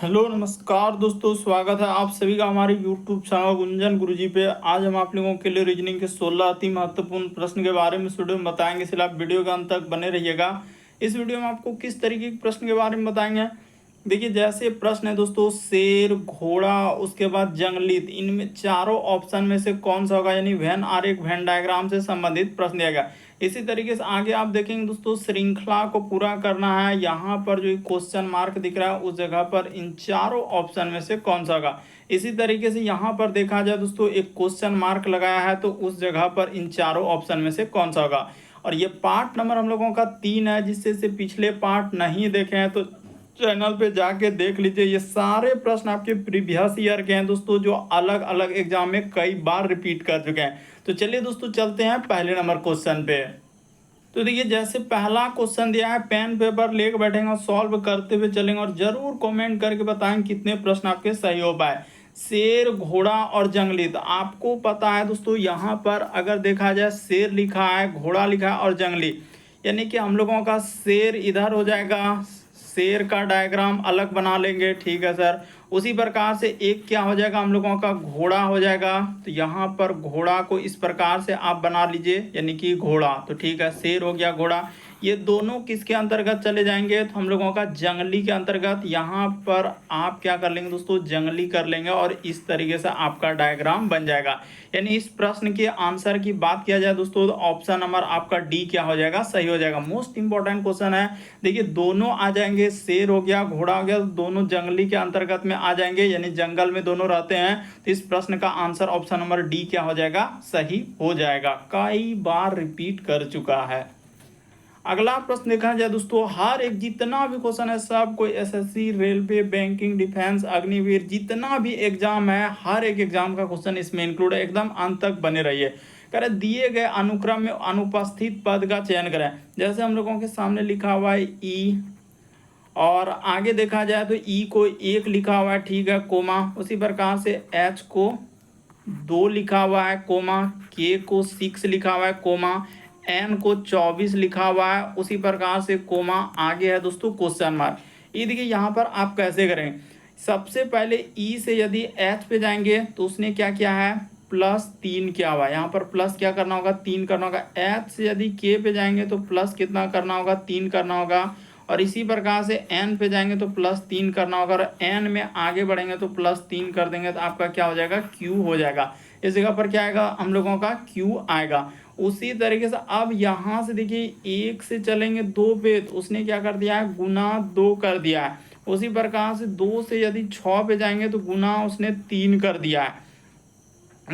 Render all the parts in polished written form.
Hello नमस्कार दोस्तों, स्वागत है आप सभी का हमारे यूट्यूब चैनल गुंजन गुरुजी पे। आज हम आप लोगों के लिए रीजनिंग के 16 अति महत्वपूर्ण प्रश्न के बारे में इस वीडियो में बताएंगे, इसलिए आप वीडियो के अंत तक बने रहिएगा। इस वीडियो में आपको किस तरीके के प्रश्न के बारे में बताएंगे, देखिए जैसे प्रश्न है दोस्तों, शेर, घोड़ा, उसके बाद जंगली, इनमें चारों ऑप्शन में से कौन सा होगा, यानी वेन आरेख, वेन डायग्राम से संबंधित प्रश्न दिया गया। इसी तरीके से आगे आप देखेंगे दोस्तों, श्रृंखला को पूरा करना है। यहाँ पर जो क्वेश्चन मार्क दिख रहा है उस जगह पर इन चारों ऑप्शन में से कौन सा होगा। इसी तरीके से यहाँ पर देखा जाए दोस्तों, एक क्वेश्चन मार्क लगाया है तो उस जगह पर इन चारों ऑप्शन में से कौन सा होगा। और ये पार्ट नंबर हम लोगों का 3 है, जिससे से पिछले पार्ट नहीं देखे हैं तो चैनल पे जाके देख लीजिए। ये सारे प्रश्न आपके प्रीवियस ईयर के हैं दोस्तों, जो अलग अलग एग्जाम में कई बार रिपीट कर चुके हैं। तो चलिए दोस्तों चलते हैं पहले नंबर क्वेश्चन पे। तो देखिए जैसे पहला क्वेश्चन दिया है, पेन पेपर लेके बैठेंगे और सॉल्व करते हुए चलेंगे, और जरूर कमेंट करके बताएं कितने प्रश्न आपके सही हो पाए। शेर, घोड़ा और जंगली, तो आपको पता है दोस्तों, यहाँ पर अगर देखा जाए शेर लिखा है, घोड़ा लिखा है और जंगली, यानी कि हम लोगों का शेर इधर हो जाएगा, शेर का डायग्राम अलग बना लेंगे, ठीक है सर। उसी प्रकार से एक क्या हो जाएगा, हम लोगों का घोड़ा हो जाएगा, तो यहाँ पर घोड़ा को इस प्रकार से आप बना लीजिए, यानी कि घोड़ा, तो ठीक है, शेर हो गया, घोड़ा। ये दोनों किसके अंतर्गत चले जाएंगे, तो हम लोगों का जंगली के अंतर्गत। यहाँ पर आप क्या कर लेंगे दोस्तों, जंगली कर लेंगे और इस तरीके से आपका डायग्राम बन जाएगा। यानी इस प्रश्न के आंसर की बात किया जाए दोस्तों, तो ऑप्शन नंबर आपका डी क्या हो जाएगा, सही हो जाएगा। मोस्ट इंपॉर्टेंट क्वेश्चन है। देखिए दोनों आ जाएंगे, शेर हो गया, घोड़ा हो गया, दोनों जंगली के अंतर्गत में आ जाएंगे, यानी जंगल में दोनों रहते हैं। तो इस प्रश्न का आंसर ऑप्शन नंबर डी क्या हो जाएगा, सही हो जाएगा। कई बार रिपीट कर चुका है। अगला प्रश्न देखा जाए दोस्तों, हर एक जितना भी क्वेश्चन है सब कोई SSC, railway, banking, defence, Agniveer, जितना भी एग्जाम है हर एक एग्जाम का क्वेश्चन इसमें इंक्लूड है। एकदम अंत तक बने रहिए। कह रहे दिए गए अनुक्रम में अनुपस्थित पद का चयन करें। जैसे हम लोगों के सामने लिखा हुआ है ई, और आगे देखा जाए तो ई को 1 लिखा हुआ है, ठीक है, कोमा। उसी प्रकार से एच को 2 लिखा हुआ है, कोमा। के को 6 लिखा हुआ है, कोमा। एन को 24 लिखा हुआ है, उसी प्रकार से कोमा। आगे है दोस्तों क्वेश्चन मार्क। ये देखिए यहाँ पर आप कैसे करें। सबसे पहले ई से यदि एच पे जाएंगे तो उसने क्या किया है, +3 किया हुआ है। यहाँ पर प्लस क्या करना होगा, 3 करना होगा। एच से यदि के पे जाएंगे तो प्लस कितना करना होगा, 3 करना होगा। और इसी प्रकार से एन पे जाएंगे तो +3 करना होगा, और एन में आगे बढ़ेंगे तो +3 कर देंगे तो आपका क्या हो जाएगा, क्यू हो जाएगा। इस जगह पर क्या आएगा, हम लोगों का क्यू आएगा। उसी तरीके से अब यहाँ से देखिए 1 से चलेंगे 2 पे, तो उसने क्या कर दिया है, गुना 2 कर दिया है। उसी प्रकार से 2 से यदि 6 पे जाएंगे तो गुना उसने 3 कर दिया है।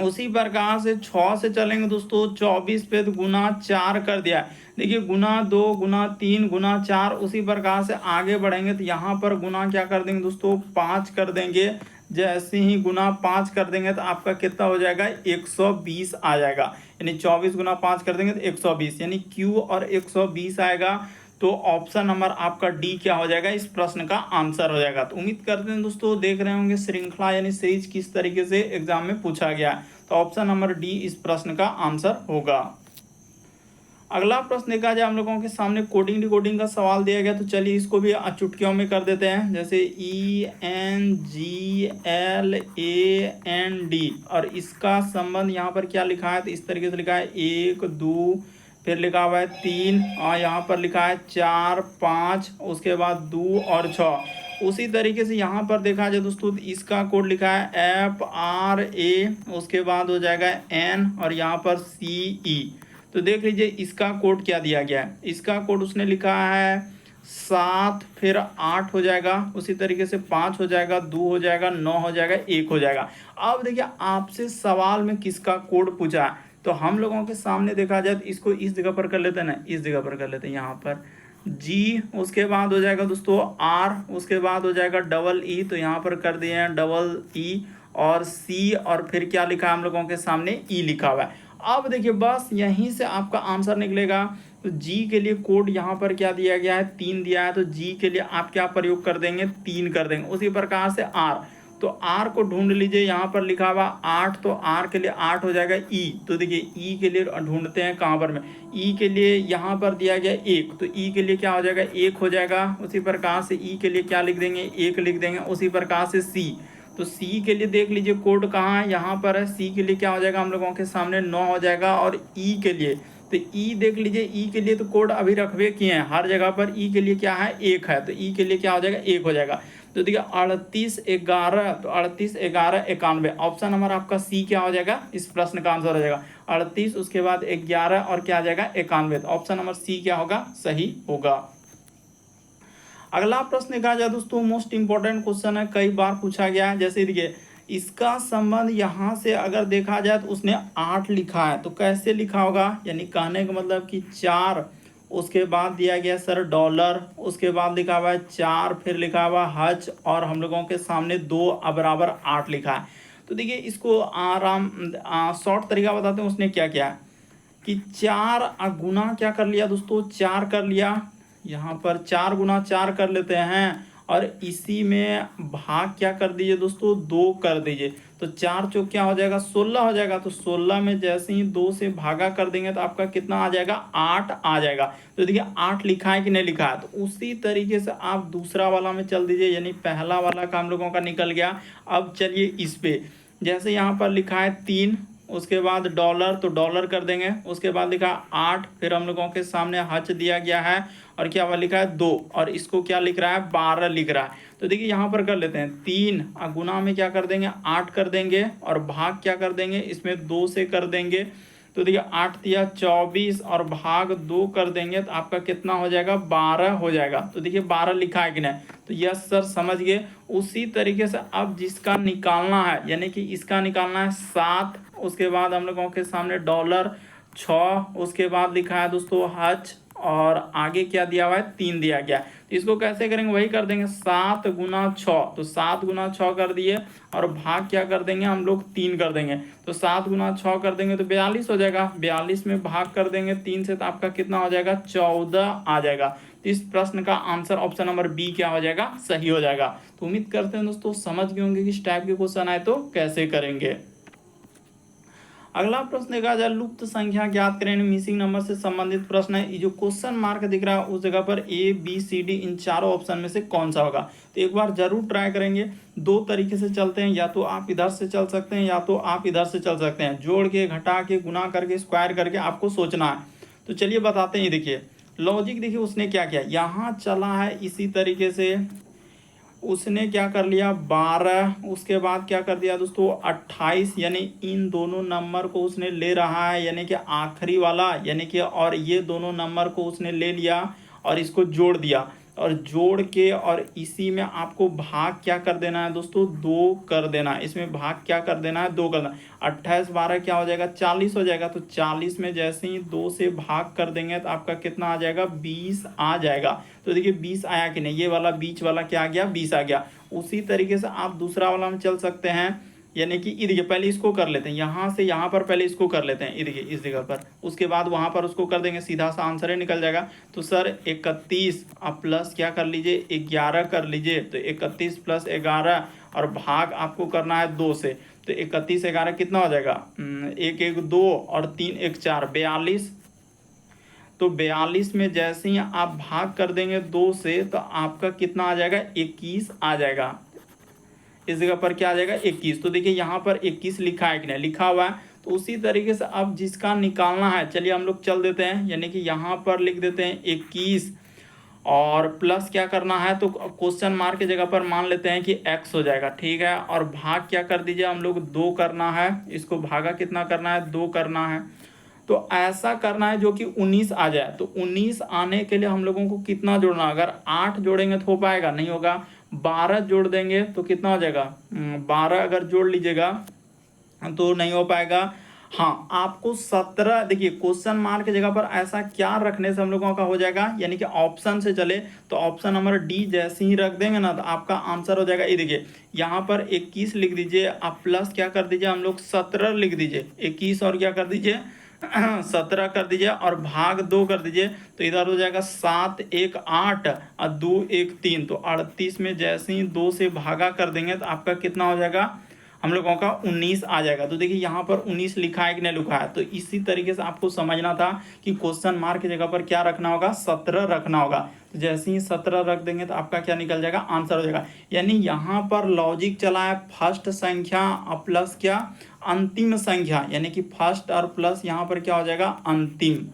उसी प्रकार से 6 से चलेंगे दोस्तों 24 पे, तो गुना 4 कर दिया है। देखिए गुना 2, गुना 3, गुना 4। उसी प्रकार से आगे बढ़ेंगे तो यहाँ पर गुना क्या कर देंगे दोस्तों, 5 कर देंगे। जैसे ही गुना 5 कर देंगे तो आपका कितना हो जाएगा, 120 आ जाएगा। यानी 24 गुना 5 कर देंगे तो 120, यानी क्यू और 120 आएगा। तो ऑप्शन नंबर आपका डी क्या हो जाएगा, इस प्रश्न का आंसर हो जाएगा। तो उम्मीद करते हैं दोस्तों देख रहे होंगे श्रृंखला यानी सीरीज किस तरीके से एग्जाम में पूछा गया है। तो ऑप्शन नंबर डी इस प्रश्न का आंसर होगा। अगला प्रश्न देखा जाए, हम लोगों के सामने कोडिंग डिकोडिंग का सवाल दिया गया, तो चलिए इसको भी चुटकियों में कर देते हैं। जैसे ENGLAND, और इसका संबंध यहाँ पर क्या लिखा है, तो इस तरीके से लिखा है 1 2, फिर लिखा हुआ है 3, और यहाँ पर लिखा है 4 5, उसके बाद 2 और 6। उसी तरीके से यहाँ पर देखा जाए दोस्तों, इसका कोड लिखा है FRA, उसके बाद हो जाएगा N, और यहाँ पर CE। तो देख लीजिए इसका कोड क्या दिया गया है। इसका कोड उसने लिखा है 7, फिर 8 हो जाएगा, उसी तरीके से 5 हो जाएगा, 2 हो जाएगा, 9 हो जाएगा, 1 हो जाएगा। अब देखिए आपसे सवाल में किसका कोड पूछा है, तो हम लोगों के सामने देखा जाए तो इसको इस जगह पर कर लेते हैं ना, इस जगह पर कर लेते हैं, यहाँ पर G, उसके बाद हो जाएगा दोस्तों R, उसके बाद हो जाएगा EE, तो यहाँ पर कर दिए हैं EE, और C, और फिर क्या लिखा है हम लोगों के सामने E लिखा हुआ है। अब देखिए बस यहीं से आपका आंसर निकलेगा। तो G के लिए कोड यहाँ पर क्या दिया गया है, 3 दिया है, तो G के लिए आप क्या प्रयोग कर देंगे, 3 कर देंगे। उसी प्रकार से R, तो आर को ढूंढ लीजिए, यहाँ पर लिखा हुआ 8, तो आर के लिए 8 हो जाएगा ई। तो देखिए ई के लिए ढूंढते हैं कहाँ पर में, ई के लिए यहाँ पर दिया गया 1, तो ई के लिए क्या हो जाएगा 1 हो जाएगा। उसी प्रकार से ई के लिए क्या लिख देंगे 1 लिख देंगे। उसी प्रकार से सी, तो सी के लिए देख लीजिए कोड कहाँ है, यहाँ पर है। सी के लिए क्या हो जाएगा हम लोगों के सामने 9 हो जाएगा। और ई के लिए, तो ई देख लीजिए, ई के लिए तो कोड अभी रखवे किए हैं हर जगह पर, ई के लिए क्या है 1 है, तो ई के लिए क्या हो जाएगा 1 हो जाएगा। तो देखिए 38 11, तो 38 11 91, ऑप्शन नंबर आपका सी क्या हो जाएगा, इस प्रश्न का आंसर हो जाएगा 38, उसके बाद 11 और क्या आ जाएगा 91, तो ऑप्शन नंबर सी क्या होगा, सही होगा। अगला प्रश्न कहा जाए दोस्तों, मोस्ट इंपॉर्टेंट क्वेश्चन है, कई बार पूछा गया है। जैसे देखिए इसका संबंध यहाँ से अगर देखा जाए तो उसने 8 लिखा है, तो कैसे लिखा होगा, यानी कहने का मतलब कि 4, उसके बाद दिया गया सर डॉलर, उसके बाद लिखा हुआ है 4, फिर लिखा हुआ हज, और हम लोगों के सामने 2 बराबर 8 लिखा है। तो देखिए इसको आराम शॉर्ट तरीका बताते हैं, उसने क्या किया कि 4 गुना क्या कर लिया दोस्तों, 4 कर लिया, यहाँ पर 4 गुना 4 कर लेते हैं, और इसी में भाग क्या कर दीजिए दोस्तों 2 कर दीजिए, तो 4 चौक क्या हो जाएगा 16 हो जाएगा। तो 16 में जैसे ही 2 से भागा कर देंगे तो आपका कितना आ जाएगा 8 आ जाएगा। तो देखिए 8 लिखा है कि नहीं लिखा है, तो उसी तरीके से आप दूसरा वाला में चल दीजिए, यानी पहला वाला का हम लोगों का निकल गया। अब चलिए इस पे, जैसे यहाँ पर लिखा है 3, उसके बाद डॉलर, तो डॉलर कर देंगे, उसके बाद लिखा 8, फिर हम लोगों के सामने हज दिया गया है, और क्या हुआ लिखा है 2, और इसको क्या लिख रहा है 12 लिख रहा है। तो देखिए यहाँ पर कर लेते हैं 3 गुना में क्या कर देंगे 8 कर देंगे, और भाग क्या कर देंगे इसमें 2 से कर देंगे। तो देखिए 8 दिया 24, और भाग 2 कर देंगे तो आपका कितना हो जाएगा 12 हो जाएगा। तो देखिए 12 लिखा है कि नहीं, तो यस सर समझ गए। उसी तरीके से अब जिसका निकालना है, यानी कि इसका निकालना है 7, उसके बाद हम लोगों के सामने डॉलर 6, उसके बाद लिखा है दोस्तों हज, और आगे क्या दिया हुआ है 3 दिया गया। तो इसको कैसे करेंगे, वही कर देंगे 7 गुना 6, तो 7 गुना 6 कर दिए, और भाग क्या कर देंगे हम लोग 3 कर देंगे, तो 7 गुना 6 कर देंगे तो 42 हो जाएगा। 42 में भाग कर देंगे 3 से, तो आपका कितना हो जाएगा 14 आ जाएगा। तो इस प्रश्न का आंसर ऑप्शन नंबर बी क्या हो जाएगा, सही हो जाएगा। तो उम्मीद करते हैं दोस्तों समझ गए होंगे कि इस टाइप के क्वेश्चन आए तो कैसे करेंगे। अगला प्रश्न देखा जाए, लुप्त संख्या ज्ञात करें, मिसिंग नंबर से संबंधित प्रश्न है। ये जो क्वेश्चन मार्क दिख रहा है उस जगह पर ए बी सी डी इन चारों ऑप्शन में से कौन सा होगा। तो एक बार जरूर ट्राई करेंगे। 2 तरीके से चलते हैं, या तो आप इधर से चल सकते हैं या तो आप इधर से चल सकते हैं। जोड़ के, घटा के, गुना करके, स्क्वायर करके आपको सोचना है। तो चलिए बताते हैं। देखिए लॉजिक देखिए उसने क्या किया, यहाँ चला है इसी तरीके से, उसने क्या कर लिया 12, उसके बाद क्या कर दिया दोस्तों 28, यानी इन दोनों नंबर को उसने ले रहा है, यानी कि आखिरी वाला, यानी कि और ये दोनों नंबर को उसने ले लिया और इसको जोड़ दिया, और जोड़ के और इसी में आपको भाग क्या कर देना है दोस्तों 2 कर देना है। इसमें भाग क्या कर देना है 2 करना। 28 12 क्या हो जाएगा 40 हो जाएगा। तो 40 में जैसे ही 2 से भाग कर देंगे तो आपका कितना आ जाएगा 20 आ जाएगा। तो देखिए 20 आया कि नहीं, ये वाला बीच वाला क्या आ गया 20 आ गया। उसी तरीके से आप दूसरा वाला में चल सकते हैं, यानी कि ये देखिए पहले इसको कर लेते हैं, यहाँ से यहाँ पर पहले इसको कर लेते हैं, ये देखिए इस जगह पर, उसके बाद वहाँ पर उसको कर देंगे, सीधा सा आंसर ही निकल जाएगा। तो सर 31 अब प्लस क्या कर लीजिए 11 कर लीजिए, तो 31 प्लस 11 और भाग आपको करना है 2 से। तो 31 11 कितना हो जाएगा 1 1 2 और 3 1 4 42। तो 42 में जैसे ही आप भाग कर देंगे 2 से तो आपका कितना आ जाएगा 21 आ जाएगा। इस जगह पर क्या आ जाएगा 21। तो देखिए यहाँ पर 21 लिखा है कि नहीं, लिखा हुआ है। तो उसी तरीके से अब जिसका निकालना है, चलिए हम लोग चल देते हैं, यानी कि यहाँ पर लिख देते हैं 21 और प्लस क्या करना है, तो क्वेश्चन मार्क की जगह पर मान लेते हैं कि x हो जाएगा, ठीक है। और भाग क्या कर दीजिए हम लोग 2 करना है, इसको भागा कितना करना है 2 करना है। तो ऐसा करना है जो कि 19 आ जाए। तो 19 आने के लिए हम लोगों को कितना जोड़ना, अगर 8 जोड़ेंगे तो हो पाएगा, नहीं होगा। 12 जोड़ देंगे तो कितना हो जाएगा 12 अगर जोड़ लीजिएगा तो नहीं हो पाएगा। हाँ आपको 17, देखिए क्वेश्चन मार्क की जगह पर ऐसा क्या रखने से हम लोगों का हो जाएगा, यानी कि ऑप्शन से चले तो ऑप्शन नंबर डी जैसे ही रख देंगे ना तो आपका आंसर हो जाएगा। ये देखिए यहाँ पर 21 लिख दीजिए, आप प्लस क्या कर दीजिए हम लोग 17 लिख दीजिए, 21 और क्या कर दीजिए 17 कर दीजिए और भाग 2 कर दीजिए, तो इधर हो जाएगा 7 1 8 और 2 1 3, तो 38 में जैसे ही 2 से भागा कर देंगे तो आपका कितना हो जाएगा हम लोगों का 19 आ जाएगा। तो देखिए यहाँ पर 19 लिखा है कि नहीं लिखा है, तो इसी तरीके से आपको समझना था कि क्वेश्चन मार्क की जगह पर क्या रखना होगा, 17 रखना होगा। तो जैसे ही 17 रख देंगे तो आपका क्या निकल जाएगा, आंसर हो जाएगा। यानी यहाँ पर लॉजिक चला है फर्स्ट संख्या और प्लस क्या, अंतिम संख्या, यानी कि फर्स्ट और प्लस यहाँ पर क्या हो जाएगा, अंतिम।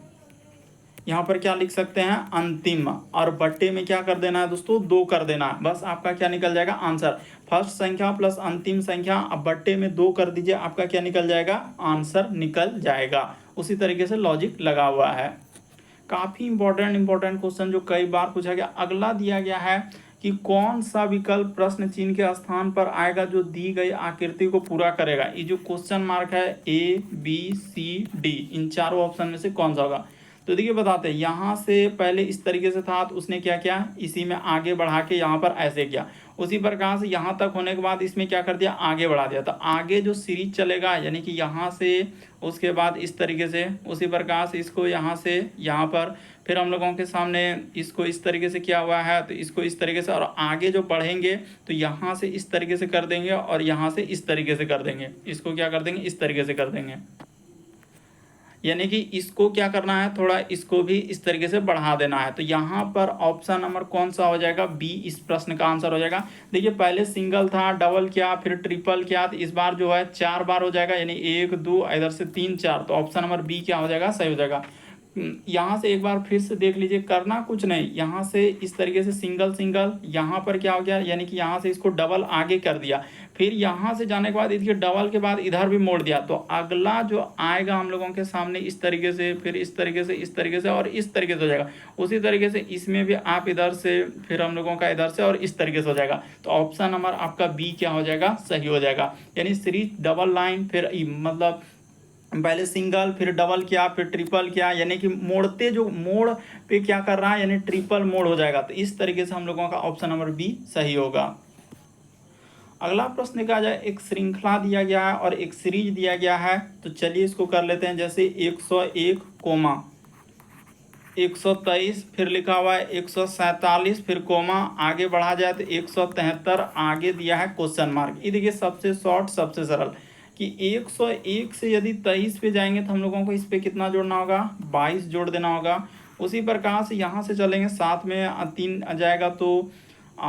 यहाँ पर क्या लिख सकते हैं, अंतिम, और बट्टे में क्या कर देना है दोस्तों, 2 कर देना है। बस आपका क्या निकल जाएगा, आंसर। फर्स्ट संख्या प्लस अंतिम संख्या, अब बट्टे में 2 कर दीजिए, आपका क्या निकल जाएगा, आंसर निकल जाएगा। उसी तरीके से लॉजिक लगा हुआ है। काफ़ी इंपॉर्टेंट क्वेश्चन जो कई बार पूछा गया। अगला दिया गया है कि कौन सा विकल्प प्रश्न चिन्ह के स्थान पर आएगा जो दी गई आकृति को पूरा करेगा। ये जो क्वेश्चन मार्क है ABCD, इन चारों ऑप्शन में से कौन सा होगा। तो देखिए बताते हैं, यहाँ से पहले इस तरीके से था तो उसने क्या किया, इसी में आगे बढ़ा के यहाँ पर ऐसे किया। उसी प्रकार से यहाँ तक होने के बाद इसमें क्या कर दिया, आगे बढ़ा दिया। तो आगे जो सीरीज चलेगा यानी कि यहाँ से उसके बाद इस तरीके से, उसी प्रकार से इसको यहाँ से यहाँ पर, फिर हम लोगों के सामने इसको इस तरीके से किया हुआ है, तो इसको इस तरीके से, और आगे जो बढ़ेंगे तो यहाँ से इस तरीके से कर देंगे और यहाँ से इस तरीके से कर देंगे। इसको क्या कर देंगे, इस तरीके से कर देंगे। यानी कि इसको क्या करना है, थोड़ा इसको भी इस तरीके से बढ़ा देना है। तो यहाँ पर ऑप्शन नंबर कौन सा हो जाएगा, बी इस प्रश्न का आंसर हो जाएगा। देखिए पहले सिंगल था, डबल किया, फिर ट्रिपल किया, तो इस बार जो है 4 बार हो जाएगा, यानी 1 2 इधर से 3 4, तो ऑप्शन नंबर बी क्या हो जाएगा, सही हो जाएगा। यहाँ से एक बार फिर से देख लीजिए, करना कुछ नहीं, यहाँ से इस तरीके से सिंगल सिंगल, यहाँ पर क्या हो गया, यानी कि यहाँ से इसको डबल आगे कर दिया, फिर यहाँ से जाने के बाद इसके डबल के बाद इधर भी मोड़ दिया। तो अगला जो आएगा हम लोगों के सामने इस तरीके से, फिर इस तरीके से, इस तरीके से और इस तरीके से हो जाएगा। उसी तरीके से इसमें भी आप इधर से, फिर हम लोगों का इधर से और इस तरीके से हो जाएगा। तो ऑप्शन नंबर आपका बी क्या हो जाएगा, सही हो जाएगा। यानी सीरीज डबल लाइन, फिर मतलब पहले सिंगल फिर डबल किया फिर ट्रिपल किया, यानी कि मोड़ते जो मोड़ पे क्या कर रहा है, यानी ट्रिपल मोड़ हो जाएगा। तो इस तरीके से हम लोगों का ऑप्शन नंबर बी सही होगा। अगला प्रश्न कहा जाए, एक श्रृंखला दिया गया है और एक सीरीज दिया गया है, तो चलिए इसको कर लेते हैं। जैसे 101 कोमा 123, फिर लिखा हुआ है 147, फिर कोमा, आगे बढ़ा जाए तो 173, आगे दिया है क्वेश्चन मार्क। ये देखिए सबसे शॉर्ट सबसे सरल कि 101 से यदि 23 पे जाएंगे तो हम लोगों को इस पे कितना जोड़ना होगा, 22 जोड़ देना होगा। उसी प्रकार से यहाँ से चलेंगे, साथ में 3 आ जाएगा तो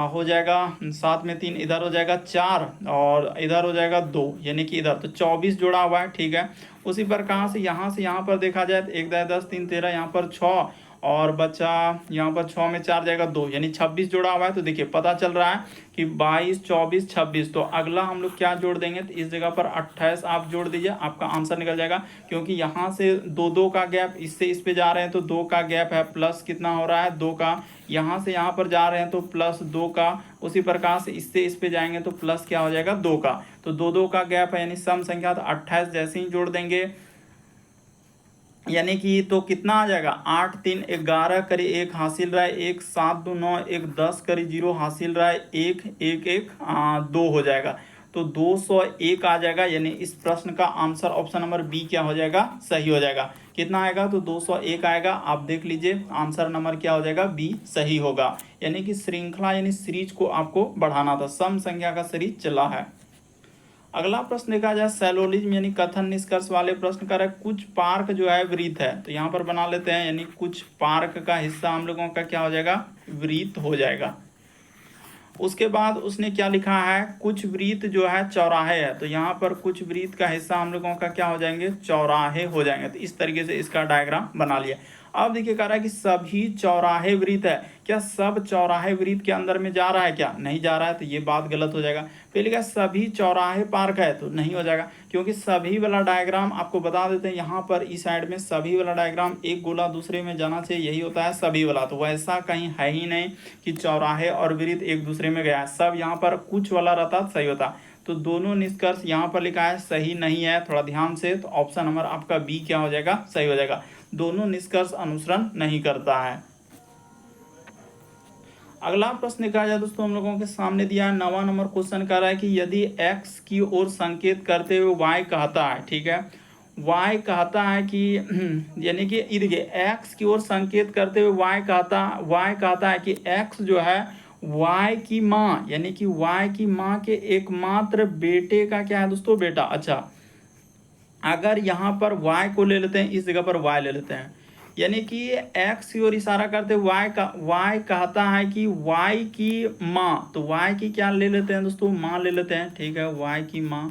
हो जाएगा, साथ में 3 इधर हो जाएगा 4 और इधर हो जाएगा 2, यानी कि इधर तो 24 जोड़ा हुआ है, ठीक है। उसी प्रकार से यहाँ पर देखा जाए तो 1 10 3 13, यहाँ पर 6 और बचा यहाँ पर 6 में 4 जाएगा 2, यानी 26 जोड़ा हुआ है। तो देखिए पता चल रहा है कि 22 24 26, तो अगला हम लोग क्या जोड़ देंगे, तो इस जगह पर 28 आप जोड़ दीजिए, आपका आंसर निकल जाएगा। क्योंकि यहाँ से 2 का गैप, इससे इस पे जा रहे हैं तो 2 का गैप है, प्लस कितना हो रहा है 2 का, यहाँ से यहाँ पर जा रहे हैं तो प्लस 2 का, उसी प्रकार से इससे इस पे जाएंगे तो प्लस क्या हो जाएगा 2 का। तो 2 का गैप है, यानी सम संख्या, तो 28 जैसे ही जोड़ देंगे, यानी कि तो कितना आ जाएगा, 8 3 11 करी 1 हासिल रहा है 1, 7 2 9 1 10 करी 0 हासिल रहा है 1 1 1 2 हो जाएगा। तो 201 आ जाएगा, यानी इस प्रश्न का आंसर ऑप्शन नंबर बी क्या हो जाएगा, सही हो जाएगा। कितना आएगा, तो 201 आएगा। आप देख लीजिए आंसर नंबर क्या हो जाएगा, बी सही होगा। यानी कि श्रृंखला यानी सीरीज को आपको बढ़ाना था, सम संख्या का सीरीज चला है। अगला प्रश्न देखा जाए, सैलोलिज्म यानी कथन निष्कर्ष वाले प्रश्न कर, कुछ पार्क जो है वृत्त है, तो यहाँ पर बना लेते हैं, यानी कुछ पार्क का हिस्सा हम लोगों का क्या हो जाएगा, वृत्त हो जाएगा। उसके बाद उसने क्या लिखा है, कुछ वृत्त जो है चौराहे है, तो यहाँ पर कुछ वृत्त का हिस्सा हम लोगों का क्या हो जाएंगे, चौराहे हो जाएंगे। तो इस तरीके से इसका डायग्राम बना लिया। अब देखिए कह रहा है कि सभी चौराहे वृत्त है, क्या सब चौराहे वृत्त के अंदर में जा रहा है, क्या नहीं जा रहा है, तो ये बात गलत हो जाएगा। फिर लिखा सभी चौराहे पार्क है, तो नहीं हो जाएगा, क्योंकि सभी वाला डायग्राम आपको बता देते हैं, यहाँ पर इस साइड में सभी वाला डायग्राम एक गोला दूसरे में जाना चाहिए, यही होता है सभी वाला। तो वैसा कहीं है ही नहीं कि चौराहे और वृत्त एक दूसरे में गया है, सब यहाँ पर कुछ वाला रहता सही होता। तो दोनों निष्कर्ष यहाँ पर लिखा है सही नहीं है, थोड़ा ध्यान से। तो ऑप्शन नंबर आपका बी क्या हो जाएगा, सही हो जाएगा। दोनों निष्कर्ष अनुसरण नहीं करता है। अगला प्रश्न देखा जाए दोस्तों, हम लोगों के सामने दिया है 9वां नंबर क्वेश्चन कर रहा है कि यदि x की ओर संकेत करते हुए y कहता है, ठीक है, y कहता है कि यानी कि ये देखिए x की ओर संकेत करते हुए y कहता है कि x जो है y की माँ यानी कि y की माँ के एकमात्र बेटे का क्या है दोस्तों, बेटा। अच्छा, अगर यहाँ पर y को ले लेते हैं, इस जगह पर y ले लेते हैं, यानी कि x की ओर इशारा करते y कहता है कि y की माँ, तो y की क्या ले लेते हैं दोस्तों, माँ ले लेते हैं, ठीक है, y की माँ।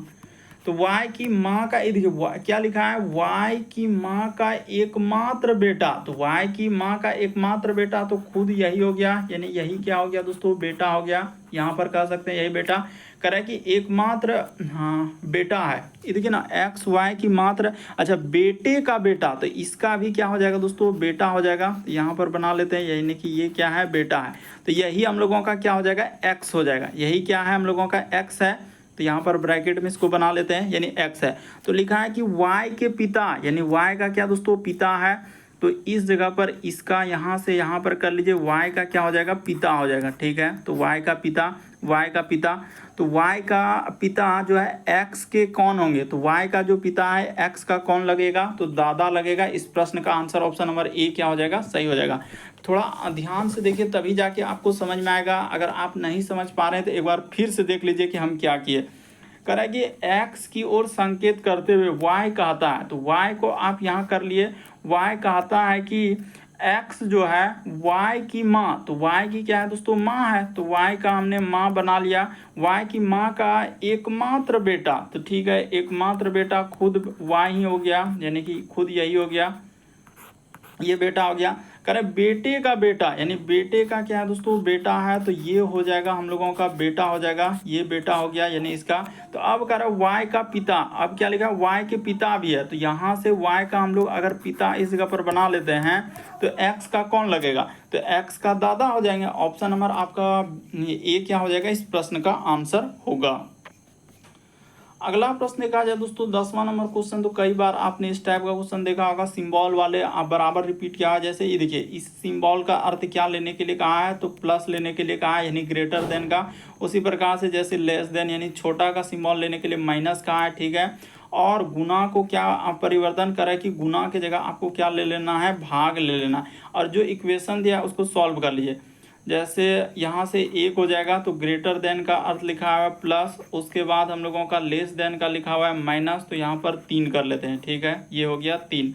तो y की माँ का देखिए क्या लिखा है, y की माँ का एकमात्र बेटा, तो y की माँ का एकमात्र बेटा तो खुद यही हो गया, यानी यही क्या हो गया दोस्तों, बेटा हो गया। यहाँ पर कह सकते हैं यही बेटा करे कि एकमात्र, हाँ बेटा है, ये देखिए ना एक्स वाई की मात्र, अच्छा बेटे का बेटा, तो इसका भी क्या हो जाएगा दोस्तों, बेटा हो जाएगा। तो यहाँ पर बना लेते हैं यानी कि ये क्या है, बेटा है, तो यही हम लोगों का क्या हो जाएगा, एक्स हो जाएगा, यही क्या है हम लोगों का एक्स है। तो यहाँ पर ब्रैकेट में इसको बना लेते हैं यानी एक्स है। तो लिखा है कि वाई के पिता, यानी वाई का क्या दोस्तों, पिता है, तो इस जगह पर इसका यहाँ से यहाँ पर कर लीजिए, y का क्या हो जाएगा, पिता हो जाएगा, ठीक है। तो y का पिता, y का पिता, तो y का पिता जो है x के कौन होंगे, तो y का जो पिता है x का कौन लगेगा, तो दादा लगेगा। इस प्रश्न का आंसर ऑप्शन नंबर ए क्या हो जाएगा, सही हो जाएगा। थोड़ा ध्यान से देखिए तभी जाके आपको समझ में आएगा। अगर आप नहीं समझ पा रहे हैं तो एक बार फिर से देख लीजिए कि हम क्या किए। कह रहा है कि x की ओर संकेत करते हुए y कहता है, तो y को आप यहाँ कर लिए, y कहता है कि x जो है y की माँ, तो y की क्या है दोस्तों, माँ है, तो y का हमने माँ बना लिया, y की माँ का एकमात्र बेटा, तो ठीक है, एकमात्र बेटा खुद y ही हो गया, यानी कि खुद यही हो गया, ये बेटा हो गया। कह रहे बेटे का बेटा, यानी बेटे का क्या है दोस्तों, बेटा है, तो ये हो जाएगा हम लोगों का बेटा हो जाएगा, ये बेटा हो गया यानी इसका। तो अब कह रहा है वाई का पिता, अब क्या लिखा है, वाई के पिता भी है, तो यहाँ से वाई का हम लोग अगर पिता इस जगह पर बना लेते हैं तो एक्स का कौन लगेगा, तो एक्स का दादा हो जाएंगे। ऑप्शन नंबर आपका ए क्या हो जाएगा, इस प्रश्न का आंसर होगा। अगला प्रश्न देखा जाए दोस्तों 10वां नंबर क्वेश्चन, तो कई बार आपने इस टाइप का क्वेश्चन देखा होगा, सिंबल वाले आप बराबर रिपीट किया है। जैसे ये देखिए, इस सिंबल का अर्थ क्या लेने के लिए कहा है, तो प्लस लेने के लिए कहा है, यानी ग्रेटर देन का। उसी प्रकार से जैसे लेस देन यानी छोटा का सिंबल लेने के लिए माइनस कहा है, ठीक है। और गुना को क्या आप परिवर्तन करें कि गुना की जगह आपको क्या ले लेना है, भाग ले लेना है। और जो इक्वेशन दिया है उसको सॉल्व कर लीजिए। जैसे यहाँ से एक हो जाएगा, तो ग्रेटर देन का अर्थ लिखा हुआ है प्लस, उसके बाद हम लोगों का लेस देन का लिखा हुआ है माइनस, तो यहाँ पर 3 कर लेते हैं, ठीक है, ये हो गया 3।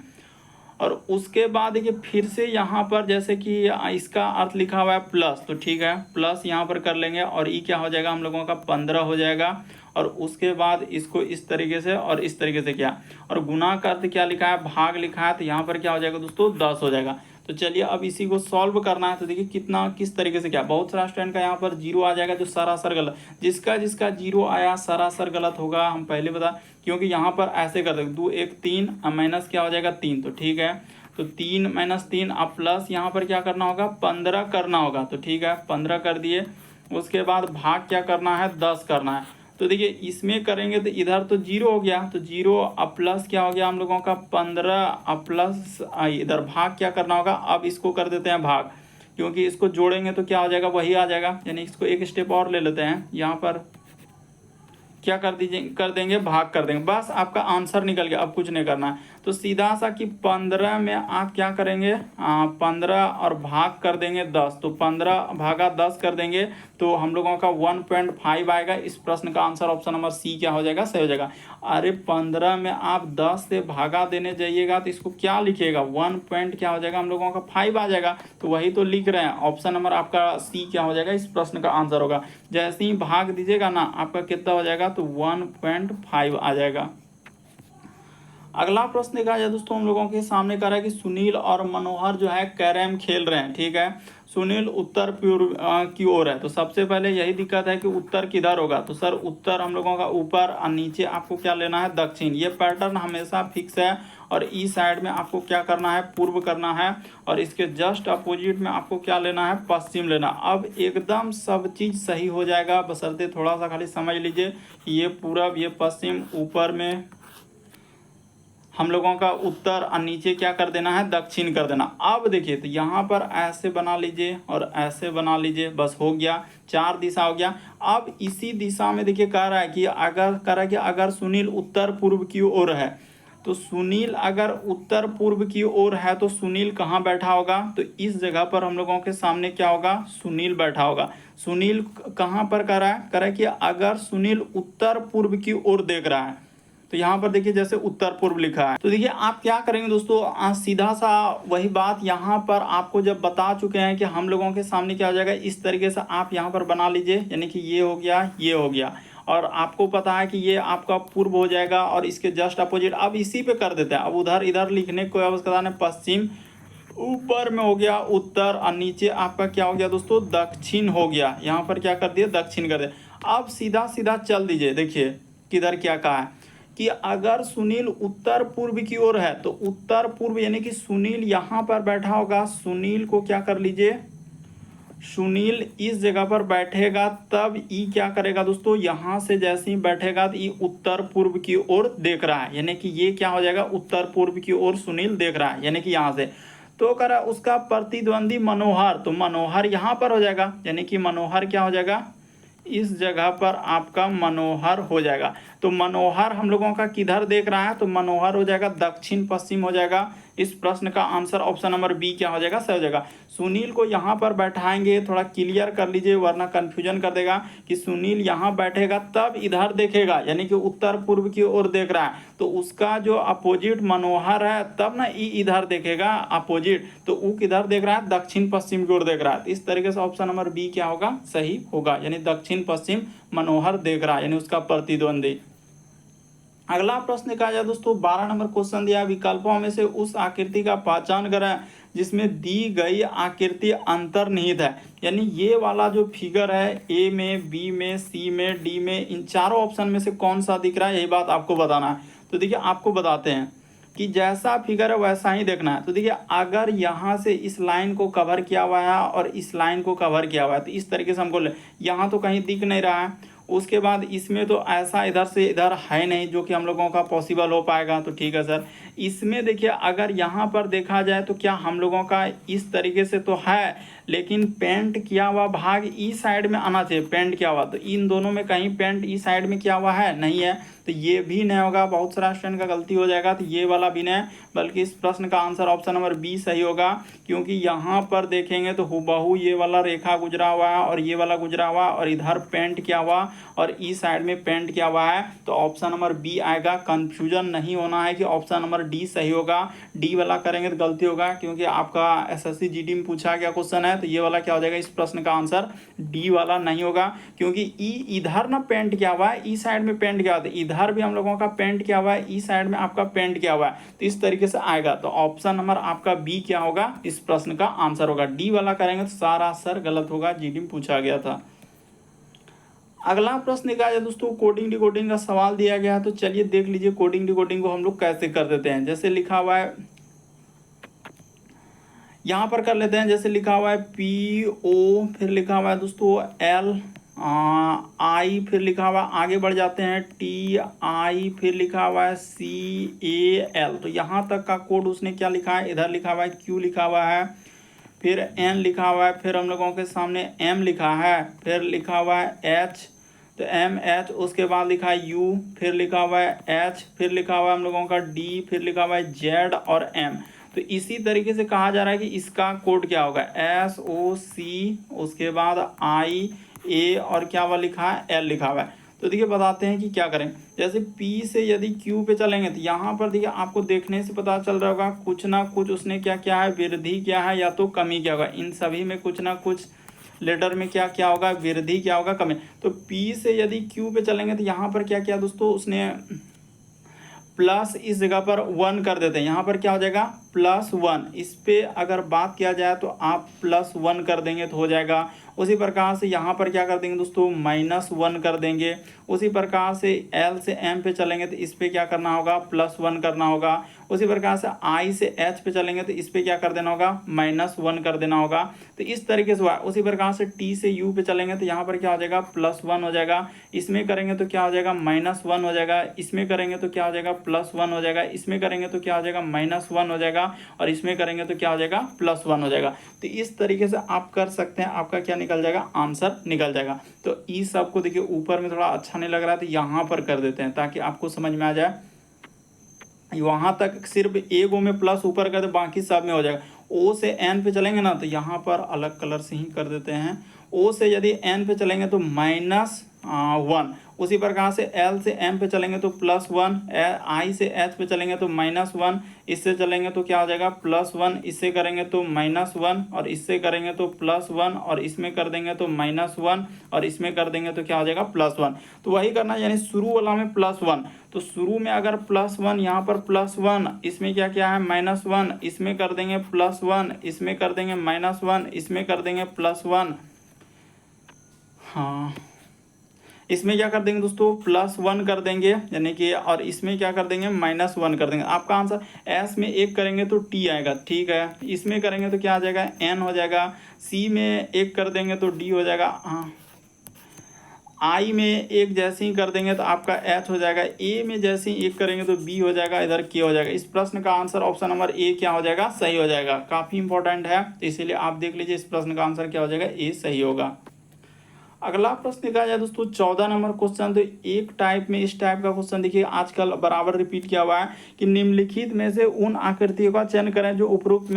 और उसके बाद देखिए फिर से यहाँ पर जैसे कि इसका अर्थ लिखा हुआ है प्लस, तो ठीक है, प्लस यहाँ पर कर लेंगे, और ये क्या हो जाएगा हम लोगों का 15 हो जाएगा। और उसके बाद इसको इस तरीके से और इस तरीके से किया, और गुना का अर्थ क्या लिखा है, भाग लिखा है, तो यहाँ पर क्या हो जाएगा दोस्तों, 10 हो जाएगा। तो चलिए अब इसी को सॉल्व करना है, तो देखिए कितना किस तरीके से क्या, बहुत सारा स्टूडेंट का यहाँ पर जीरो आ जाएगा, जो सरासर गलत, जिसका जिसका जीरो आया सरासर गलत होगा, हम पहले बता, क्योंकि यहाँ पर ऐसे कर देंगे 2 1 3 माइनस क्या हो जाएगा 3, तो ठीक है, तो 3 - 3 अब प्लस यहाँ पर क्या करना होगा, 15 करना होगा, तो ठीक है 15 कर दिए। उसके बाद भाग क्या करना है, 10 करना है। तो देखिए इसमें करेंगे तो इधर तो जीरो हो गया, तो जीरो अब प्लस क्या हो गया हम लोगों का 15, अब प्लस इधर भाग क्या करना होगा, अब इसको कर देते हैं भाग, क्योंकि इसको जोड़ेंगे तो क्या हो जाएगा, वही आ जाएगा। यानी इसको एक स्टेप और ले लेते हैं, यहाँ पर क्या कर देंगे, भाग कर देंगे, बस आपका आंसर निकल गया, अब कुछ नहीं करना है। तो सीधा सा कि 15 में आप क्या करेंगे, 15 और भाग कर देंगे 10, तो 15 भागा 10 कर देंगे, तो हम लोगों का 1.5 आएगा। इस प्रश्न का आंसर ऑप्शन नंबर सी क्या हो जाएगा, सही हो जाएगा। अरे 15 में आप 10 से भागा देने जाइएगा तो इसको क्या लिखिएगा, 1 पॉइंट क्या हो जाएगा हम लोगों का 5 आ जाएगा, तो वही तो लिख रहे हैं। ऑप्शन नंबर आपका सी क्या हो जाएगा, इस प्रश्न का आंसर होगा। जैसे ही भाग दीजिएगा ना, आपका कितना हो जाएगा, तो 1.5 आ जाएगा। अगला प्रश्न देखा जाए दोस्तों, हम लोगों के सामने कह रहा है कि सुनील और मनोहर जो है कैरम खेल रहे हैं, ठीक है। सुनील उत्तर पूर्व की ओर है, तो सबसे पहले यही दिक्कत है कि उत्तर किधर होगा, तो सर उत्तर हम लोगों का ऊपर और नीचे आपको क्या लेना है, दक्षिण। ये पैटर्न हमेशा फिक्स है। और इस साइड में आपको क्या करना है, पूर्व करना है, और इसके जस्ट अपोजिट में आपको क्या लेना है, पश्चिम लेना। अब एकदम सब चीज़ सही हो जाएगा, बशर्ते थोड़ा सा खाली समझ लीजिए, ये पूरब, ये पश्चिम, ऊपर में हम लोगों का उत्तर और नीचे क्या कर देना है, दक्षिण कर देना। अब देखिए तो यहाँ पर ऐसे बना लीजिए और ऐसे बना लीजिए, बस हो गया, 4 दिशा हो गया। अब इसी दिशा में देखिए कह रहा है कि अगर सुनील उत्तर पूर्व की ओर है, तो सुनील अगर उत्तर पूर्व की ओर है तो सुनील कहाँ बैठा होगा, तो इस जगह पर हम लोगों के सामने क्या होगा, सुनील बैठा होगा। सुनील कहाँ पर कह रहा है कि अगर सुनील उत्तर पूर्व की ओर देख रहा है, तो यहाँ पर देखिए जैसे उत्तर पूर्व लिखा है, तो देखिए आप क्या करेंगे दोस्तों, सीधा सा वही बात यहाँ पर आपको जब बता चुके हैं कि हम लोगों के सामने क्या हो जाएगा, इस तरीके से आप यहाँ पर बना लीजिए, यानी कि ये हो गया, ये हो गया, और आपको पता है कि ये आपका पूर्व हो जाएगा और इसके जस्ट अपोजिट अब इसी पे कर देते हैं। अब उधर इधर लिखने की कोई आवश्यकता नहीं, पश्चिम, ऊपर में हो गया उत्तर और नीचे आपका क्या हो गया दोस्तों, दक्षिण हो गया। यहाँ पर क्या कर दिया, दक्षिण कर दिया। अब सीधा सीधा चल दीजिए, देखिए किधर क्या कहा है कि अगर सुनील उत्तर पूर्व की ओर है तो उत्तर पूर्व यानी कि सुनील यहाँ पर बैठा होगा, सुनील को क्या कर लीजिए, सुनील इस जगह पर बैठेगा, तब ई क्या करेगा दोस्तों, यहाँ से जैसे ही बैठेगा तो ई उत्तर पूर्व की ओर देख रहा है, यानी कि ये क्या हो जाएगा, उत्तर पूर्व की ओर सुनील देख रहा है, यानी कि यहाँ से। तो करा उसका प्रतिद्वंदी मनोहर, तो मनोहर यहाँ पर हो जाएगा, यानी कि मनोहर क्या हो जाएगा, इस जगह पर आपका मनोहर हो जाएगा। तो मनोहर हम लोगों का किधर देख रहा है, तो मनोहर हो जाएगा दक्षिण पश्चिम हो जाएगा। इस प्रश्न का आंसर ऑप्शन नंबर बी क्या हो जाएगा, सही हो जाएगा। सुनील को यहाँ पर बैठाएंगे, थोड़ा क्लियर कर लीजिए वरना कंफ्यूजन कर देगा कि सुनील यहाँ बैठेगा तब इधर देखेगा, यानी कि उत्तर पूर्व की ओर देख रहा है, तो उसका जो अपोजिट मनोहर है तब ना ई इधर देखेगा अपोजिट, तो वो किधर देख रहा है, दक्षिण पश्चिम की ओर देख रहा है। तो इस तरीके से ऑप्शन नंबर बी क्या होगा, सही होगा, यानी दक्षिण पश्चिम मनोहर देख रहा है, यानी उसका प्रतिद्वंदी। अगला प्रश्न कहा जाए दोस्तों, 12 नंबर क्वेश्चन दिया, विकल्पों में से उस आकृति का पहचान करें जिसमें दी गई आकृति अंतर्निहित है। यानी ये वाला जो फिगर है, ए में, बी में, सी में, डी में, इन चारों ऑप्शन में से कौन सा दिख रहा है, यही बात आपको बताना है। तो देखिए आपको बताते हैं कि जैसा फिगर है वैसा ही देखना है। तो देखिए अगर यहाँ से इस लाइन को कवर किया हुआ है और इस लाइन को कवर किया हुआ है, तो इस तरीके से हमको यहाँ तो कहीं दिख नहीं रहा है। उसके बाद इसमें तो ऐसा इधर से इधर है नहीं जो कि हम लोगों का पॉसिबल हो पाएगा, तो ठीक है सर। इसमें देखिए अगर यहाँ पर देखा जाए तो क्या हम लोगों का इस तरीके से तो है, लेकिन पेंट किया हुआ भाग ई साइड में आना चाहिए, पेंट किया हुआ, तो इन दोनों में कहीं पेंट ई साइड में किया हुआ है, नहीं है, तो ये भी नहीं होगा। बहुत सारा स्टूडेंट का गलती हो जाएगा, तो ये वाला भी नहीं, बल्कि इस प्रश्न का आंसर ऑप्शन नंबर बी सही होगा, क्योंकि यहाँ पर देखेंगे तो हुबहू ये वाला रेखा गुजरा हुआ है और ये वाला गुजरा हुआ और इधर पेंट किया हुआ और इस साइड में पेंट किया हुआ है, तो ऑप्शन नंबर बी आएगा। कंफ्यूजन नहीं होना है कि ऑप्शन नंबर डी सही होगा, डी वाला करेंगे तो गलती होगा, क्योंकि आपका एसएससी जीडी में पूछा गया क्वेश्चन है, तो ये वाला क्या हो जाएगा, इस प्रश्न का आंसर डी वाला नहीं होगा, क्योंकि ई इधर ना पेंट किया हुआ है, ई साइड में पेंट किया हुआ है, इधर भी हम लोगों का पेंट किया हुआ है, ई साइड में आपका पेंट किया हुआ है, तो इस तरीके से आएगा। तो ऑप्शन नंबर आपका बी क्या होगा, इस प्रश्न का आंसर होगा। डी वाला करेंगे तो सारा सर गलत होगा, जीडी में पूछा गया था। अगला प्रश्न क्या है दोस्तों, कोडिंग डिकोडिंग का सवाल दिया गया है, तो चलिए देख लीजिए कोडिंग डिकोडिंग को हम लोग कैसे कर देते हैं। जैसे लिखा हुआ है, यहाँ पर कर लेते हैं, जैसे लिखा हुआ है पी ओ, फिर लिखा हुआ है दोस्तों एल आई, फिर लिखा हुआ है, आगे बढ़ जाते हैं, टी आई, फिर लिखा हुआ है सी ए एल। तो यहाँ तक का कोड उसने क्या लिखा है, इधर लिखा हुआ है क्यू लिखा हुआ है, फिर एन लिखा हुआ है, फिर हम लोगों के सामने एम लिखा है, फिर लिखा हुआ है एच, तो एम एच, उसके बाद लिखा है यू, फिर लिखा हुआ है एच, फिर लिखा हुआ है हम लोगों का डी, फिर लिखा हुआ है जेड और एम। तो इसी तरीके से कहा जा रहा है कि इसका कोड क्या होगा, एस ओ सी, उसके बाद आई ए और क्या हुआ लिखा है एल लिखा हुआ है। तो देखिए बताते हैं कि क्या करें। जैसे P से यदि Q पे चलेंगे तो यहाँ पर देखिए आपको देखने से पता चल रहा होगा कुछ ना कुछ उसने क्या क्या है, वृद्धि क्या है या तो कमी क्या होगा, इन सभी में कुछ ना कुछ लेटर में क्या क्या होगा, वृद्धि क्या होगा, कमी। तो P से यदि Q पे चलेंगे तो यहाँ पर क्या क्या दोस्तों, उसने प्लस इस जगह पर 1 कर देते हैं, यहाँ पर क्या हो जाएगा +1। इस पे अगर बात किया जाए तो आप +1 कर देंगे तो हो जाएगा। उसी प्रकार से यहाँ पर क्या कर देंगे दोस्तों, -1 कर देंगे। उसी प्रकार से L से M पे चलेंगे तो इस पे क्या करना होगा, +1 करना होगा। उसी प्रकार से I से H पे चलेंगे तो इस पे क्या कर देना होगा, -1 कर देना होगा। तो इस तरीके से हुआ। उसी प्रकार से T से U पे चलेंगे तो यहाँ पर क्या हो जाएगा, +1 हो जाएगा। इसमें करेंगे तो क्या हो जाएगा, -1 हो जाएगा। इसमें करेंगे तो क्या हो जाएगा, +1 हो जाएगा। इसमें करेंगे तो क्या हो जाएगा, -1 हो जाएगा। और इसमें करेंगे तो क्या हो जाएगा, +1 हो जाएगा। तो इस तरीके से आप कर सकते हैं, आपका क्या निकल जाएगा, आंसर निकल जाएगा। तो इस सबको देखिए ऊपर में थोड़ा अच्छा नहीं लग रहा है तो यहाँ पर कर देते हैं ताकि आपको समझ में आ जाए। वहाँ तक सिर्फ ए गो में प्लस ऊपर कर दे, बाकी सब में हो जाएगा। ओ से एन पे चलेंगे ना तो यहाँ पर अलग कलर से ही कर देते हैं। ओ से यदि एन पे चलेंगे तो -1, उसी प्रकार से एल से एम पे चलेंगे तो +1, आई से एच पे चलेंगे तो -1, इससे चलेंगे तो क्या हो जाएगा +1, इससे करेंगे तो -1, और इससे करेंगे तो +1, और इसमें कर देंगे तो -1, और इसमें कर देंगे तो क्या हो जाएगा +1। तो वही करना है, यानी शुरू वाला में +1, तो शुरू में अगर +1, यहाँ पर +1, इसमें क्या क्या है -1, इसमें कर देंगे +1, इसमें कर देंगे -1, इसमें कर देंगे +1, हाँ इसमें क्या कर देंगे दोस्तों +1 कर देंगे, यानी कि, और इसमें क्या कर देंगे -1 कर देंगे। आपका आंसर एस में 1 करेंगे तो टी आएगा, ठीक है। इसमें करेंगे तो क्या आ जाएगा एन हो जाएगा। सी में 1 कर देंगे तो डी हो जाएगा, हाँ। आई में 1 जैसे ही कर देंगे तो आपका एच हो जाएगा। ए में जैसे ही 1 करेंगे तो बी हो जाएगा, इधर के हो जाएगा। इस प्रश्न का आंसर ऑप्शन नंबर ए क्या हो जाएगा सही हो जाएगा। काफ़ी इंपॉर्टेंट है, तो इसीलिए आप देख लीजिए इस प्रश्न का आंसर क्या हो जाएगा ए सही होगा। अगला प्रश्न देखा जाए दोस्तों 14 नंबर क्वेश्चन, तो एक टाइप में इस टाइप का क्वेश्चन देखिए आजकल बराबर रिपीट किया हुआ है कि निम्नलिखित में से उन आकृतियों का चयन करें जो उपरोक्त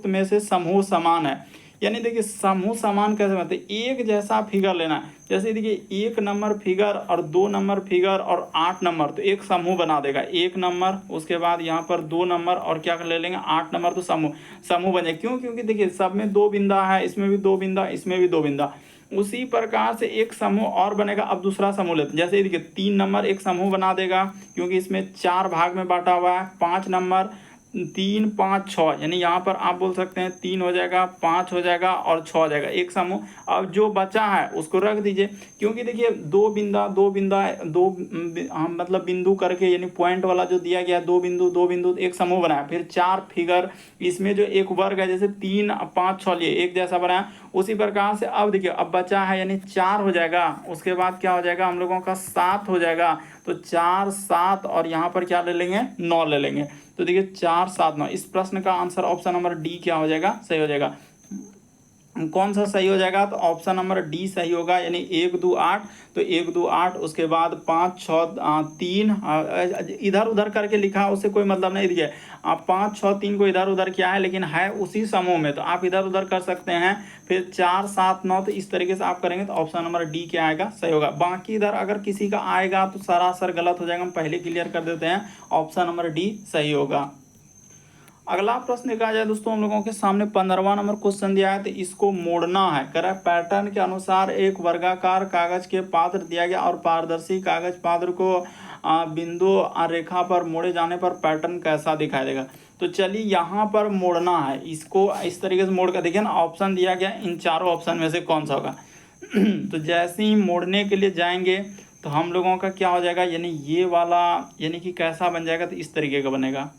में से समूह समान है। यानी देखिए समूह समान कैसे बनते हैं, एक जैसा फिगर लेना है। जैसे देखिए 1 नंबर फिगर और 2 नंबर फिगर और 8 नंबर, तो एक समूह बना देगा। 1 नंबर, उसके बाद यहाँ पर 2 नंबर और क्या कर ले लेंगे 8 नंबर, तो समूह बन जाए। क्यों? क्योंकि देखिए सब में 2 बिंदा है, इसमें भी 2 बिंदा, इसमें भी 2 बिंदा। उसी प्रकार से एक समूह और बनेगा। अब दूसरा समूह लेते हैं, जैसे देखिए 3 नंबर एक समूह बना देगा, क्योंकि इसमें 4 भाग में बांटा हुआ है। 5 नंबर 3 5 6, यानी यहाँ पर आप बोल सकते हैं 3 हो जाएगा, 5 हो जाएगा और 6 हो जाएगा, एक समूह। अब जो बचा है उसको रख दीजिए, क्योंकि देखिए 2 बिंदा 2 बिंदा 2 मतलब बिंदु करके, यानी पॉइंट वाला जो दिया गया 2 बिंदु 2 बिंदु, एक समूह बनाया। फिर 4 फिगर, इसमें जो एक वर्ग है, जैसे 3 5 6 लिए एक जैसा बनाया। उसी प्रकार से अब देखिए अब बचा है, यानी 4 हो जाएगा। उसके बाद क्या हो जाएगा हम लोगों का 7 हो जाएगा। तो 4 7 और यहाँ पर क्या ले लेंगे 9 ले लेंगे। तो देखिए 4 7 9, इस प्रश्न का आंसर ऑप्शन नंबर डी क्या हो जाएगा सही हो जाएगा। कौन सा सही हो जाएगा? तो ऑप्शन नंबर डी सही होगा, यानी 1 2 8, तो 1 2 8, उसके बाद 5 6 3, इधर उधर करके लिखा उससे कोई मतलब नहीं। देखिए 5 6 3 को इधर उधर किया है, लेकिन है उसी समूह में, तो आप इधर उधर कर सकते हैं। फिर 4 7 9, तो इस तरीके से आप करेंगे तो ऑप्शन नंबर डी क्या आएगा सही होगा। बाकी इधर अगर किसी का आएगा तो सरासर गलत हो जाएगा, हम पहले क्लियर कर देते हैं, ऑप्शन नंबर डी सही होगा। अगला प्रश्न देखा जाए दोस्तों, हम लोगों के सामने 15वां नंबर क्वेश्चन दिया है, तो इसको मोड़ना है। करें पैटर्न के अनुसार एक वर्गाकार कागज के पात्र दिया गया और पारदर्शी कागज पात्र को बिंदु रेखा पर मोड़े जाने पर पैटर्न कैसा दिखाई देगा। तो चलिए यहाँ पर मोड़ना है, इसको इस तरीके से मोड़ कर देखिए ना, ऑप्शन दिया गया, इन चारों ऑप्शन में से कौन सा होगा। तो जैसे ही मोड़ने के लिए जाएंगे तो हम लोगों का क्या हो जाएगा, यानी ये वाला, यानी कि कैसा बन जाएगा, तो इस तरीके का बनेगा,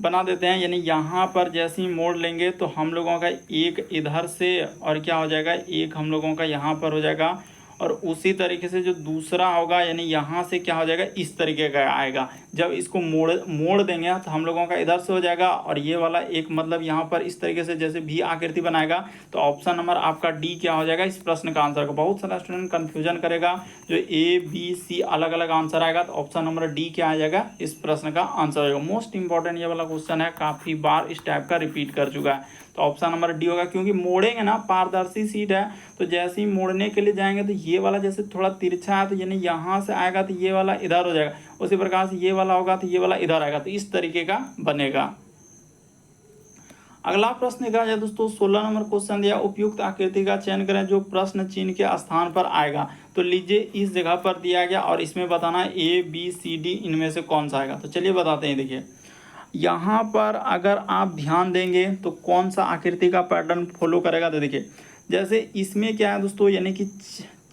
बना देते हैं। यानी यहाँ पर जैसे ही मोड़ लेंगे तो हम लोगों का एक इधर से, और क्या हो जाएगा एक हम लोगों का यहाँ पर हो जाएगा, और उसी तरीके से जो दूसरा होगा, यानी यहाँ से क्या हो जाएगा इस तरीके का आएगा। जब इसको मोड़ देंगे तो हम लोगों का इधर से हो जाएगा, और ये वाला एक मतलब यहाँ पर इस तरीके से जैसे भी आकृति बनाएगा। तो ऑप्शन नंबर आपका डी क्या हो जाएगा इस प्रश्न का आंसर का। बहुत सारा स्टूडेंट कन्फ्यूजन करेगा, जो ए बी सी अलग अलग आंसर आएगा, तो ऑप्शन नंबर डी क्या आ जाएगा इस प्रश्न का आंसर होगा। मोस्ट इंपॉर्टेंट ये वाला क्वेश्चन है, काफ़ी बार इस टाइप का रिपीट कर चुका है। तो ऑप्शन नंबर डी होगा, क्योंकि मोड़ेंगे ना, पारदर्शी सीट है, तो जैसे ही मोड़ने के लिए जाएंगे तो ये वाला जैसे थोड़ा तिरछा है, तो यानी यहाँ से आएगा तो ये वाला इधर हो जाएगा। उसी प्रकार से ये वाला होगा तो ये वाला इधर आएगा, तो इस तरीके का बनेगा। अगला प्रश्न देखा जाए दोस्तों, 16 नंबर क्वेश्चन दिया, उपयुक्त आकृति का चयन करें जो प्रश्न चिन्ह के स्थान पर आएगा। तो लीजिए इस जगह पर दिया गया और इसमें बताना है ए बी सी डी इनमें से कौन सा आएगा। तो चलिए बताते हैं। देखिए यहाँ पर अगर आप ध्यान देंगे तो कौन सा आकृति का पैटर्न फॉलो करेगा। तो देखिए जैसे इसमें क्या है दोस्तों, यानी कि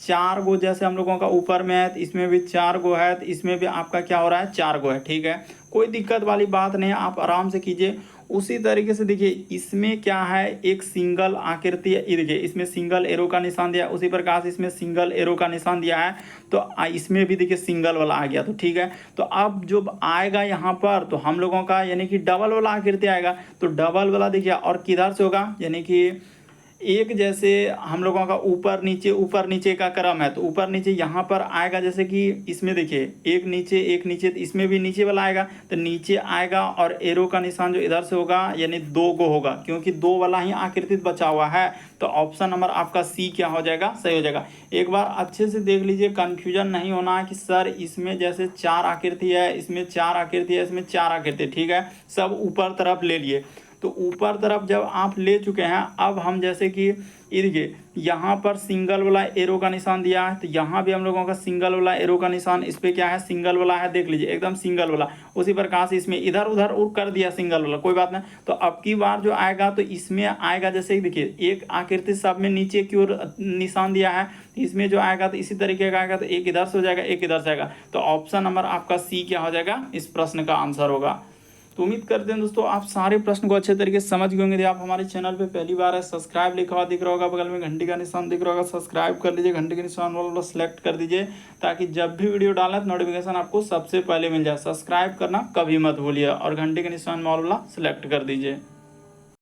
4 गो, जैसे हम लोगों का ऊपर में है तो इसमें भी 4 गो है, तो इसमें भी आपका क्या हो रहा है 4 गो है। ठीक है, कोई दिक्कत वाली बात नहीं है, आप आराम से कीजिए। उसी तरीके से देखिए इसमें क्या है, एक सिंगल आकृति है, ये देखिए इसमें सिंगल एरो का निशान दिया है। उसी प्रकार से इसमें सिंगल एरो का निशान दिया है, तो इसमें भी देखिए सिंगल वाला आ गया। तो ठीक है, तो अब जो आएगा यहाँ पर तो हम लोगों का यानी कि डबल वाला आकृति आएगा। तो डबल वाला देखिए और किधर से होगा, यानी कि एक जैसे हम लोगों का ऊपर नीचे का क्रम है, तो ऊपर नीचे यहाँ पर आएगा, जैसे कि इसमें देखिए एक नीचे, तो इसमें भी नीचे वाला आएगा, तो नीचे आएगा और एरो का निशान जो इधर से होगा यानी 2 गो होगा, क्योंकि 2 वाला ही आकृति बचा हुआ है। तो ऑप्शन नंबर आपका सी क्या हो जाएगा, सही हो जाएगा। एक बार अच्छे से देख लीजिए, कंफ्यूजन नहीं होना है कि सर इसमें जैसे 4 आकृति है, इसमें 4 आकृति है, इसमें 4 आकृति, ठीक है, सब ऊपर तरफ ले लिए। तो ऊपर तरफ जब आप ले चुके हैं, अब हम जैसे कि ये देखिए यहाँ पर सिंगल वाला एरो का निशान दिया है, तो यहाँ भी हम लोगों का सिंगल वाला एरो का निशान, इस पर क्या है, सिंगल वाला है, देख लीजिए एकदम सिंगल वाला। उसी प्रकार से इसमें इधर उधर उड़ कर दिया सिंगल वाला, कोई बात नहीं। तो अब की बार जो आएगा तो इसमें आएगा, जैसे देखिए एक आकृति सब में नीचे की ओर निशान दिया है, इसमें जो आएगा तो इसी तरीके का आएगा, तो एक इधर से हो जाएगा, एक इधर से आएगा। तो ऑप्शन नंबर आपका सी क्या हो जाएगा, इस प्रश्न का आंसर होगा। तो उम्मीद करते हैं दोस्तों आप सारे प्रश्न को अच्छे तरीके से समझ गए होंगे। यदि आप हमारे चैनल पे पहली बार है, सब्सक्राइब लिखा हुआ दिख रहा होगा, बगल में घंटी का निशान दिख रहा होगा, सब्सक्राइब कर लीजिए, घंटी के निशान वाला सेलेक्ट कर दीजिए, ताकि जब भी वीडियो डालें तो नोटिफिकेशन आपको सबसे पहले मिल जाए। सब्सक्राइब करना कभी मत भूलिए और घंटी के निशान वाला सेलेक्ट कर दीजिए।